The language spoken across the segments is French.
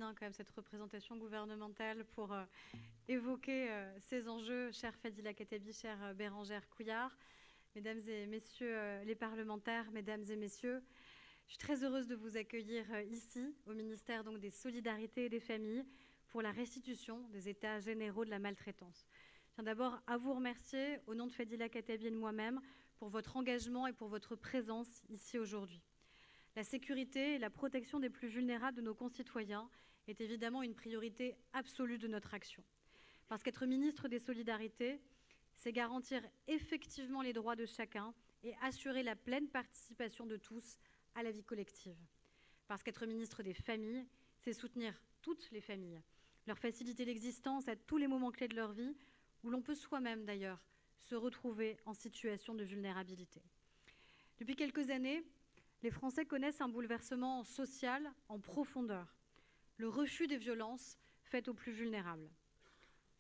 féminin, quand même, cette représentation gouvernementale pour évoquer ces enjeux. Chère Fadila Khattabi, chère Bérangère Couillard, mesdames et messieurs les parlementaires, mesdames et messieurs, je suis très heureuse de vous accueillir ici, au ministère donc, des Solidarités et des Familles, pour la restitution des états généraux de la maltraitance. Je tiens d'abord à vous remercier, au nom de Fadila Khattabi et de moi-même, pour votre engagement et pour votre présence ici aujourd'hui. La sécurité et la protection des plus vulnérables de nos concitoyens est évidemment une priorité absolue de notre action. Parce qu'être ministre des Solidarités, c'est garantir effectivement les droits de chacun et assurer la pleine participation de tous à la vie collective. Parce qu'être ministre des Familles, c'est soutenir toutes les familles, leur faciliter l'existence à tous les moments clés de leur vie, où l'on peut soi-même d'ailleurs se retrouver en situation de vulnérabilité. Depuis quelques années, les Français connaissent un bouleversement social en profondeur, le refus des violences faites aux plus vulnérables.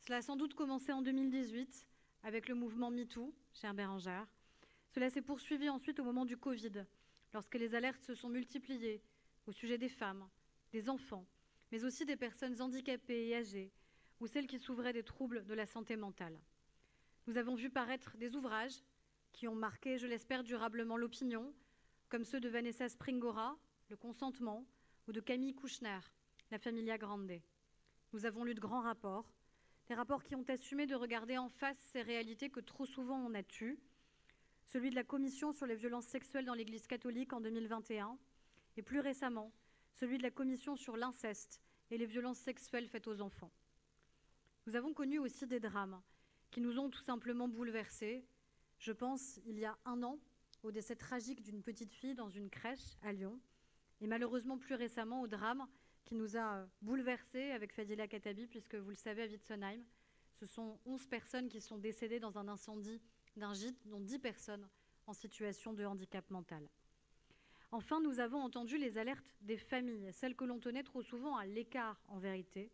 Cela a sans doute commencé en 2018 avec le mouvement MeToo, chère Bérangère. Cela s'est poursuivi ensuite au moment du Covid, lorsque les alertes se sont multipliées au sujet des femmes, des enfants, mais aussi des personnes handicapées et âgées, ou celles qui souffraient des troubles de la santé mentale. Nous avons vu paraître des ouvrages qui ont marqué, je l'espère, durablement l'opinion, comme ceux de Vanessa Springora, Le consentement, ou de Camille Kouchner, La Familia Grande. Nous avons lu de grands rapports, des rapports qui ont assumé de regarder en face ces réalités que trop souvent on a tues, celui de la Commission sur les violences sexuelles dans l'Église catholique en 2021, et plus récemment, celui de la Commission sur l'inceste et les violences sexuelles faites aux enfants. Nous avons connu aussi des drames qui nous ont tout simplement bouleversés. Je pense, il y a un an, au décès tragique d'une petite fille dans une crèche à Lyon, et malheureusement plus récemment au drame qui nous a bouleversés avec Fadila Khattabi, puisque vous le savez, à Witzenheim, ce sont 11 personnes qui sont décédées dans un incendie d'un gîte, dont 10 personnes en situation de handicap mental. Enfin, nous avons entendu les alertes des familles, celles que l'on tenait trop souvent à l'écart en vérité,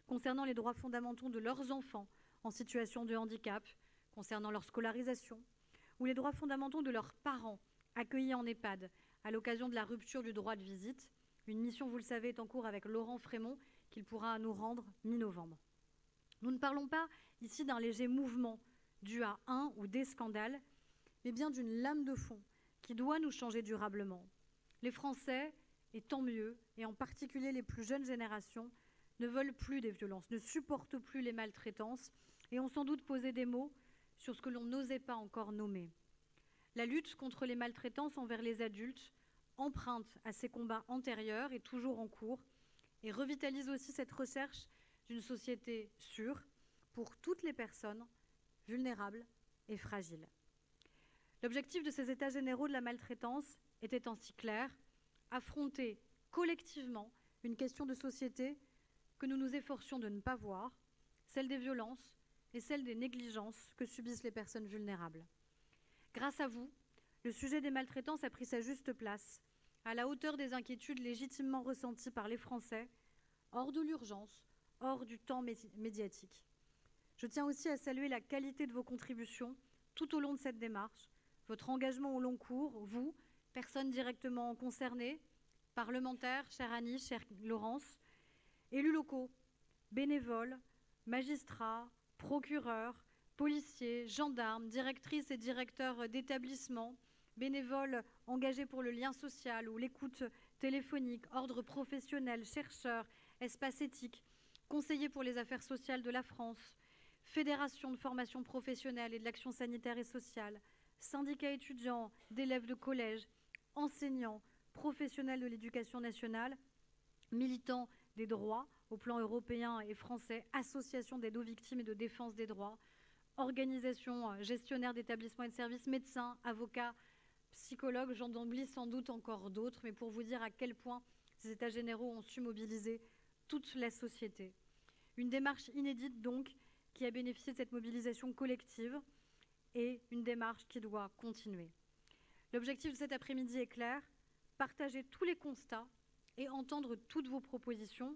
concernant les droits fondamentaux de leurs enfants en situation de handicap, concernant leur scolarisation, ou les droits fondamentaux de leurs parents accueillis en EHPAD à l'occasion de la rupture du droit de visite. Une mission, vous le savez, est en cours avec Laurent Frémont, qu'il pourra nous rendre mi-novembre. Nous ne parlons pas ici d'un léger mouvement dû à un ou des scandales, mais bien d'une lame de fond qui doit nous changer durablement. Les Français, et tant mieux, et en particulier les plus jeunes générations, ne veulent plus des violences, ne supportent plus les maltraitances et ont sans doute posé des mots sur ce que l'on n'osait pas encore nommer. La lutte contre les maltraitances envers les adultes emprunte à ces combats antérieurs et toujours en cours et revitalise aussi cette recherche d'une société sûre pour toutes les personnes vulnérables et fragiles. L'objectif de ces états généraux de la maltraitance était ainsi clair, affronter collectivement une question de société que nous nous efforcions de ne pas voir, celle des violences et celle des négligences que subissent les personnes vulnérables. Grâce à vous, le sujet des maltraitances a pris sa juste place, à la hauteur des inquiétudes légitimement ressenties par les Français, hors de l'urgence, hors du temps médiatique. Je tiens aussi à saluer la qualité de vos contributions tout au long de cette démarche, votre engagement au long cours, vous, personnes directement concernées, parlementaires, chère Annie, chère Laurence, élus locaux, bénévoles, magistrats, procureurs, policiers, gendarmes, directrices et directeurs d'établissements, bénévoles engagés pour le lien social ou l'écoute téléphonique, ordre professionnel, chercheurs, espace éthique, conseillers pour les affaires sociales de la France, fédération de formation professionnelle et de l'action sanitaire et sociale, syndicats étudiants, d'élèves de collège, enseignants, professionnels de l'éducation nationale, militants des droits au plan européen et français, associations d'aide aux victimes et de défense des droits, organisations gestionnaires d'établissements et de services, médecins, avocats, psychologues, j'en oublie sans doute encore d'autres, mais pour vous dire à quel point ces états généraux ont su mobiliser toute la société. Une démarche inédite donc, qui a bénéficié de cette mobilisation collective et une démarche qui doit continuer. L'objectif de cet après-midi est clair, partager tous les constats et entendre toutes vos propositions,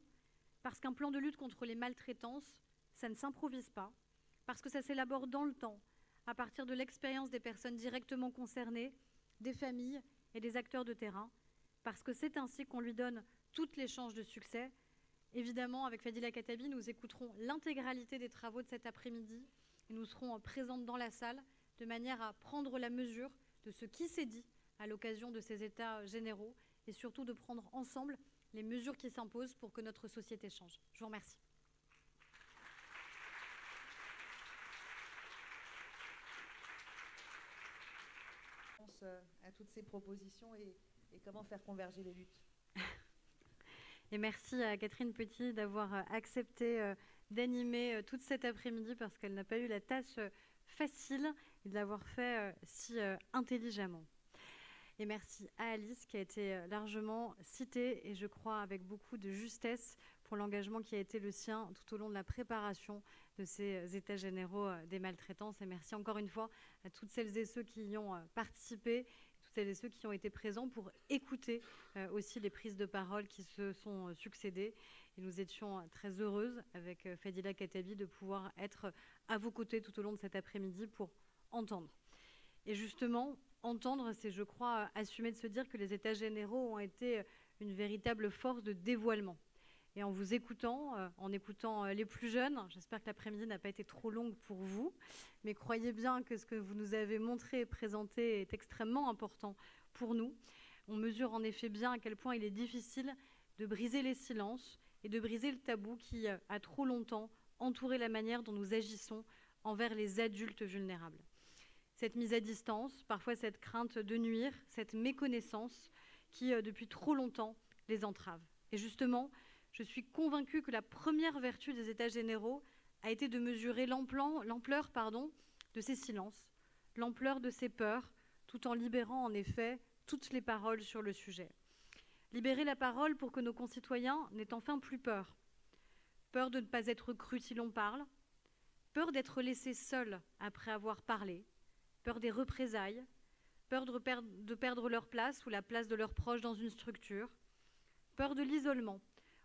parce qu'un plan de lutte contre les maltraitances, ça ne s'improvise pas, parce que ça s'élabore dans le temps, à partir de l'expérience des personnes directement concernées, des familles et des acteurs de terrain, parce que c'est ainsi qu'on lui donne toutes les chances de succès Évidemment, avec Fadila Khattabi, nous écouterons l'intégralité des travaux de cet après-midi et nous serons présentes dans la salle de manière à prendre la mesure de ce qui s'est dit à l'occasion de ces États généraux et surtout de prendre ensemble les mesures qui s'imposent pour que notre société change. Je vous remercie. À toutes ces propositions et comment faire converger les luttes. Et merci à Catherine Petit d'avoir accepté d'animer toute cet après-midi parce qu'elle n'a pas eu la tâche facile et de l'avoir fait si intelligemment. Et merci à Alice qui a été largement citée et je crois avec beaucoup de justesse pour l'engagement qui a été le sien tout au long de la préparation de ces États généraux des maltraitances. Et merci encore une fois à toutes celles et ceux qui y ont participé, toutes celles et ceux qui ont été présents pour écouter aussi les prises de parole qui se sont succédées. Et nous étions très heureuses avec Fadila Khattabi de pouvoir être à vos côtés tout au long de cet après-midi pour entendre. Et justement, entendre, c'est, je crois, assumer de se dire que les États généraux ont été une véritable force de dévoilement. Et en vous écoutant, en écoutant les plus jeunes, j'espère que l'après-midi n'a pas été trop longue pour vous, mais croyez bien que ce que vous nous avez montré et présenté est extrêmement important pour nous. On mesure en effet bien à quel point il est difficile de briser les silences et de briser le tabou qui a trop longtemps entouré la manière dont nous agissons envers les adultes vulnérables. Cette mise à distance, parfois cette crainte de nuire, cette méconnaissance qui, depuis trop longtemps, les entrave. Et justement, je suis convaincue que la première vertu des États généraux a été de mesurer l'ampleur de ces silences, l'ampleur de ces peurs, tout en libérant en effet toutes les paroles sur le sujet. Libérer la parole pour que nos concitoyens n'aient enfin plus peur. Peur de ne pas être crus si l'on parle, peur d'être laissés seuls après avoir parlé, peur des représailles, peur de perdre leur place ou la place de leurs proches dans une structure, peur de l'isolement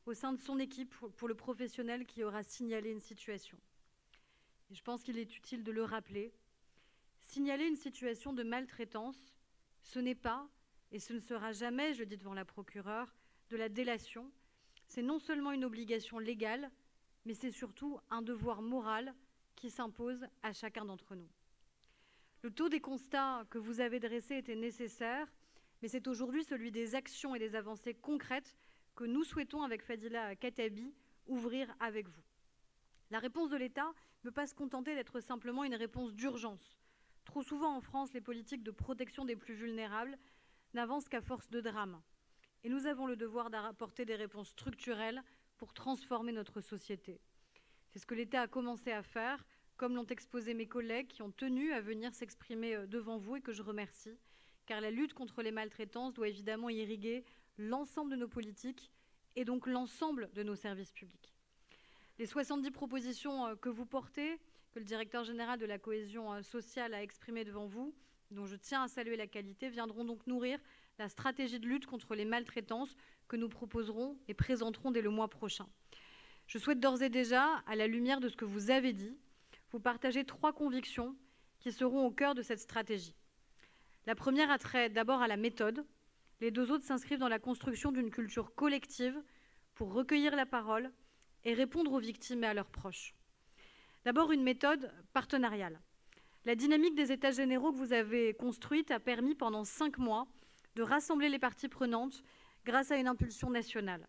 au sein de son équipe pour le professionnel qui aura signalé une situation. Et je pense qu'il est utile de le rappeler. Signaler une situation de maltraitance, ce n'est pas, et ce ne sera jamais, je le dis devant la procureure, de la délation. C'est non seulement une obligation légale, mais c'est surtout un devoir moral qui s'impose à chacun d'entre nous. Le taux des constats que vous avez dressés était nécessaire, mais c'est aujourd'hui celui des actions et des avancées concrètes que nous souhaitons, avec Fadila Khattabi, ouvrir avec vous. La réponse de l'État ne peut pas se contenter d'être simplement une réponse d'urgence. Trop souvent en France, les politiques de protection des plus vulnérables n'avancent qu'à force de drame. Et nous avons le devoir d'apporter des réponses structurelles pour transformer notre société. C'est ce que l'État a commencé à faire, comme l'ont exposé mes collègues qui ont tenu à venir s'exprimer devant vous et que je remercie, car la lutte contre les maltraitances doit évidemment irriguer l'ensemble de nos politiques et donc l'ensemble de nos services publics. Les 70 propositions que vous portez, que le directeur général de la cohésion sociale a exprimées devant vous, dont je tiens à saluer la qualité, viendront donc nourrir la stratégie de lutte contre les maltraitances que nous proposerons et présenterons dès le mois prochain. Je souhaite d'ores et déjà, à la lumière de ce que vous avez dit, vous partager 3 convictions qui seront au cœur de cette stratégie. La première a trait d'abord à la méthode. Les 2 autres s'inscrivent dans la construction d'une culture collective pour recueillir la parole et répondre aux victimes et à leurs proches. D'abord, une méthode partenariale. La dynamique des États généraux que vous avez construite a permis pendant 5 mois de rassembler les parties prenantes grâce à une impulsion nationale.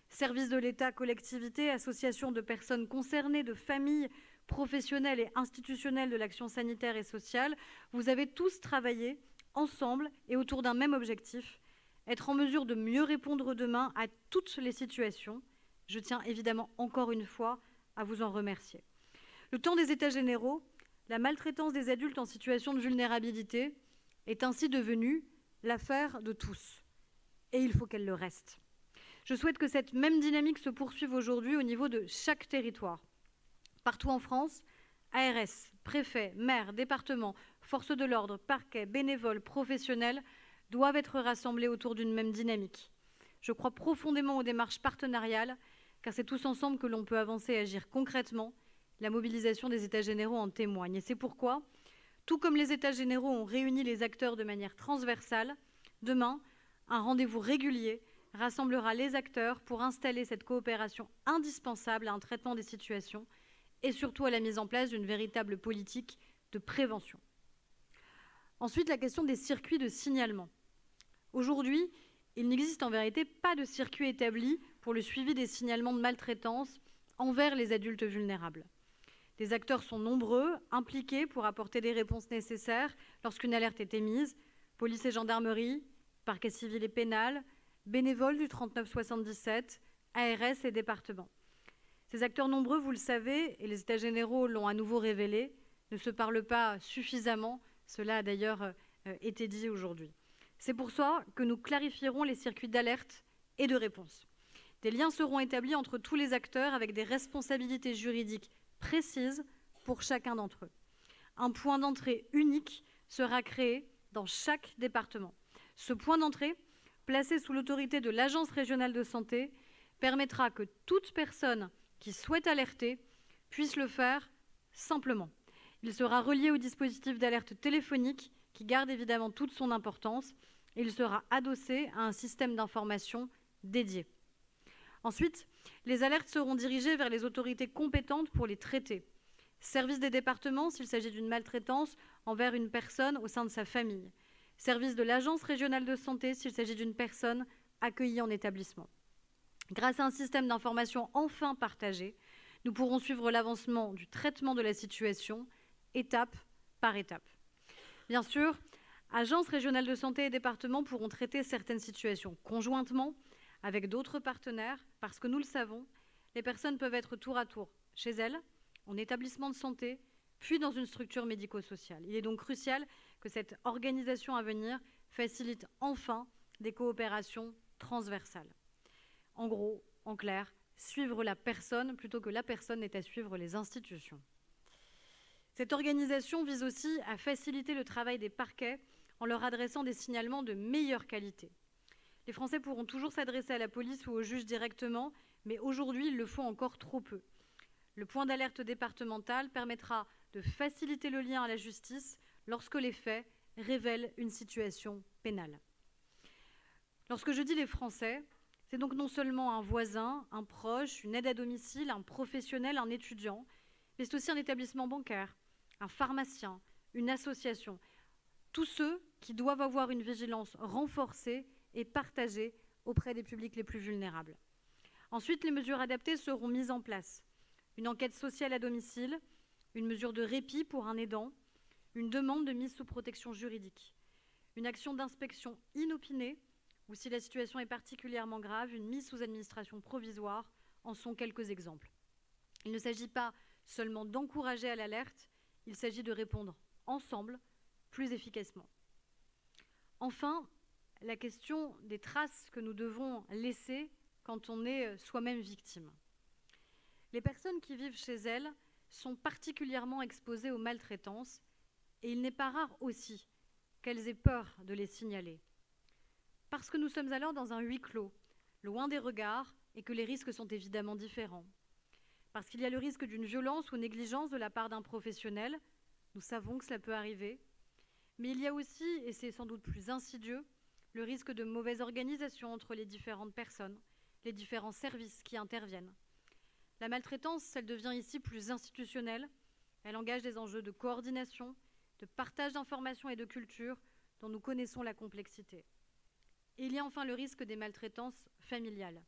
Services de l'État, collectivités, associations de personnes concernées, de familles, professionnels et institutionnels de l'action sanitaire et sociale, vous avez tous travaillé ensemble et autour d'un même objectif, être en mesure de mieux répondre demain à toutes les situations. Je tiens évidemment encore une fois à vous en remercier. Le temps des États généraux, la maltraitance des adultes en situation de vulnérabilité est ainsi devenue l'affaire de tous. Et il faut qu'elle le reste. Je souhaite que cette même dynamique se poursuive aujourd'hui au niveau de chaque territoire. Partout en France, ARS, préfets, maires, départements, forces de l'ordre, parquets, bénévoles, professionnels doivent être rassemblés autour d'une même dynamique. Je crois profondément aux démarches partenariales, car c'est tous ensemble que l'on peut avancer et agir concrètement. La mobilisation des États généraux en témoigne. Et c'est pourquoi, tout comme les États généraux ont réuni les acteurs de manière transversale, demain, un rendez-vous régulier rassemblera les acteurs pour installer cette coopération indispensable à un traitement des situations et surtout à la mise en place d'une véritable politique de prévention. Ensuite, la question des circuits de signalement. Aujourd'hui, il n'existe en vérité pas de circuit établi pour le suivi des signalements de maltraitance envers les adultes vulnérables. Les acteurs sont nombreux, impliqués pour apporter des réponses nécessaires lorsqu'une alerte est émise, police et gendarmerie, parquet civil et pénal, bénévoles du 3977, ARS et départements. Ces acteurs nombreux, vous le savez, et les États généraux l'ont à nouveau révélé, ne se parlent pas suffisamment. Cela a d'ailleurs été dit aujourd'hui. C'est pour ça que nous clarifierons les circuits d'alerte et de réponse. Des liens seront établis entre tous les acteurs avec des responsabilités juridiques précises pour chacun d'entre eux. Un point d'entrée unique sera créé dans chaque département. Ce point d'entrée, placé sous l'autorité de l'Agence régionale de santé, permettra que toute personne qui souhaite alerter puisse le faire simplement. Il sera relié au dispositif d'alerte téléphonique qui garde évidemment toute son importance et il sera adossé à un système d'information dédié. Ensuite, les alertes seront dirigées vers les autorités compétentes pour les traiter. Service des départements s'il s'agit d'une maltraitance envers une personne au sein de sa famille. Service de l'Agence régionale de santé s'il s'agit d'une personne accueillie en établissement. Grâce à un système d'information enfin partagé, nous pourrons suivre l'avancement du traitement de la situation, étape par étape. Bien sûr, agences régionales de santé et départements pourront traiter certaines situations conjointement avec d'autres partenaires, parce que nous le savons, les personnes peuvent être tour à tour chez elles, en établissement de santé, puis dans une structure médico-sociale. Il est donc crucial que cette organisation à venir facilite enfin des coopérations transversales. En gros, en clair, suivre la personne plutôt que la personne n'est à suivre les institutions. Cette organisation vise aussi à faciliter le travail des parquets en leur adressant des signalements de meilleure qualité. Les Français pourront toujours s'adresser à la police ou au juge directement, mais aujourd'hui, ils le font encore trop peu. Le point d'alerte départemental permettra de faciliter le lien à la justice lorsque les faits révèlent une situation pénale. Lorsque je dis les Français, c'est donc non seulement un voisin, un proche, une aide à domicile, un professionnel, un étudiant, mais c'est aussi un établissement bancaire, un pharmacien, une association. Tous ceux qui doivent avoir une vigilance renforcée et partagée auprès des publics les plus vulnérables. Ensuite, les mesures adaptées seront mises en place. Une enquête sociale à domicile, une mesure de répit pour un aidant, une demande de mise sous protection juridique, une action d'inspection inopinée, ou si la situation est particulièrement grave, une mise sous administration provisoire en sont quelques exemples. Il ne s'agit pas seulement d'encourager à l'alerte, il s'agit de répondre ensemble, plus efficacement. Enfin, la question des traces que nous devons laisser quand on est soi-même victime. Les personnes qui vivent chez elles sont particulièrement exposées aux maltraitances et il n'est pas rare aussi qu'elles aient peur de les signaler. Parce que nous sommes alors dans un huis clos, loin des regards et que les risques sont évidemment différents. Parce qu'il y a le risque d'une violence ou négligence de la part d'un professionnel, nous savons que cela peut arriver, mais il y a aussi, et c'est sans doute plus insidieux, le risque de mauvaise organisation entre les différentes personnes, les différents services qui interviennent. La maltraitance, elle devient ici plus institutionnelle, elle engage des enjeux de coordination, de partage d'informations et de culture dont nous connaissons la complexité. Et il y a enfin le risque des maltraitances familiales.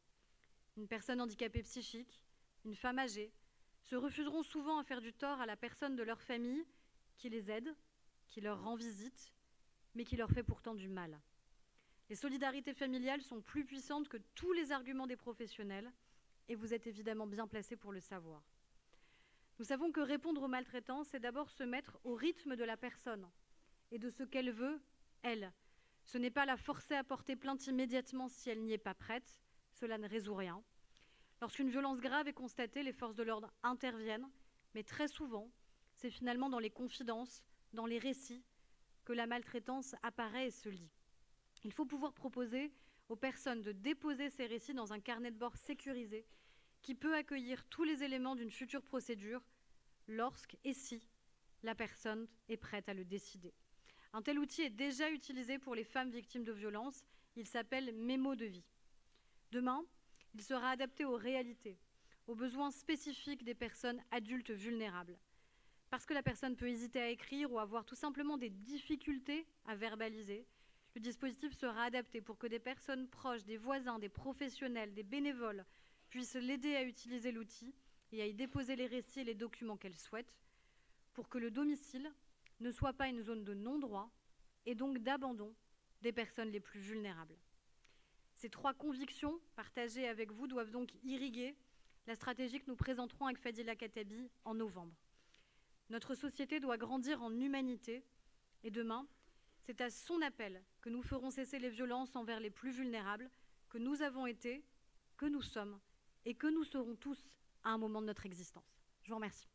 Une personne handicapée psychique, une femme âgée, se refuseront souvent à faire du tort à la personne de leur famille qui les aide, qui leur rend visite, mais qui leur fait pourtant du mal. Les solidarités familiales sont plus puissantes que tous les arguments des professionnels, et vous êtes évidemment bien placés pour le savoir. Nous savons que répondre aux maltraitances, c'est d'abord se mettre au rythme de la personne et de ce qu'elle veut, elle. Ce n'est pas la forcer à porter plainte immédiatement si elle n'y est pas prête, cela ne résout rien. Lorsqu'une violence grave est constatée, les forces de l'ordre interviennent, mais très souvent, c'est finalement dans les confidences, dans les récits, que la maltraitance apparaît et se lit. Il faut pouvoir proposer aux personnes de déposer ces récits dans un carnet de bord sécurisé qui peut accueillir tous les éléments d'une future procédure lorsque et si la personne est prête à le décider. Un tel outil est déjà utilisé pour les femmes victimes de violences. Il s'appelle Mémo de vie. Demain, il sera adapté aux réalités, aux besoins spécifiques des personnes adultes vulnérables. Parce que la personne peut hésiter à écrire ou avoir tout simplement des difficultés à verbaliser, le dispositif sera adapté pour que des personnes proches, des voisins, des professionnels, des bénévoles puissent l'aider à utiliser l'outil et à y déposer les récits et les documents qu'elle souhaite, pour que le domicile ne soit pas une zone de non-droit et donc d'abandon des personnes les plus vulnérables. Ces 3 convictions partagées avec vous doivent donc irriguer la stratégie que nous présenterons avec Fadila Khattabi en novembre. Notre société doit grandir en humanité et demain, c'est à son appel que nous ferons cesser les violences envers les plus vulnérables que nous avons été, que nous sommes et que nous serons tous à un moment de notre existence. Je vous remercie.